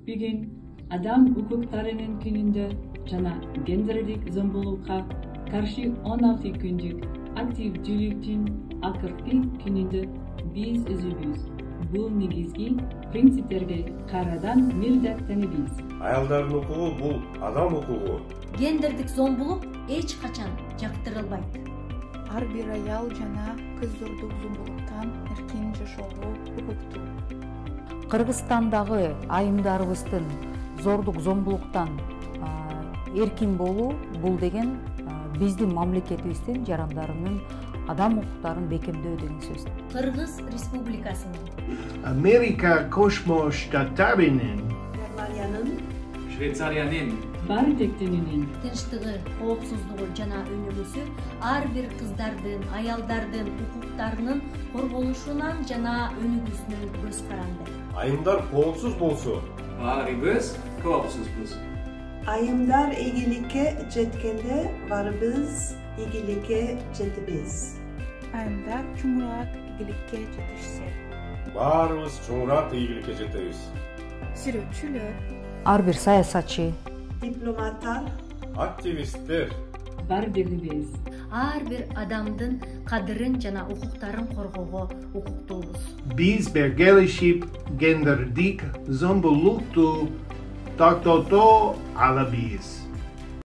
Bugün adam hukuklarının gününde jana gендерлик зомбулукка karşı 16 günlük aktivdүүлүктүн акыркы күнүндө биз өзүбүз бул негизги принциптерге карадан милдеттенебиз. Ayaldардын укугу бул адам укугу. Гендердик зомбулук эч качан жактырылбайт. Ар бир аял жана кыз зордук зомбулуктан эркин жашоого укуктуу. Кыргызстандагы айымдарыбыздын зордук зомбулуктан эркин болуу бул деген биздин мамлекетибиздин жарандарынын адам укуктарын бекемдөө деген сөз. Кыргыз Республикасынын, Amerika Koşmo Ştatlarının, Germaniyanın, Швейцариянын, Bartekteninin, тынчтыгы, коопсуздугу жана өнүгүүсү ар бир кыздардын, аялдардын укуктарынын корголушунан жана өнүгүүсүнөн көз каранды. Айымдар коопсуз болсо, баарыбыз коопсузбуз. Ayımlar iyilikке jetkende varыбыз ийгиликке жетебиз. Айымдар чоңураак ийгиликке жетишсе. баарыбыз чоңураак ийгиликке жетебиз. Сүрөтчүлөр, Ар бир саясатчы, Diplomatlar, Активисттер, бардыгыбыз. Ар бир адамдын кадырын жана укуктарын коргоого укуктуубуз. biz belgelişip genderdik zombuluktu taktoto alabiyız.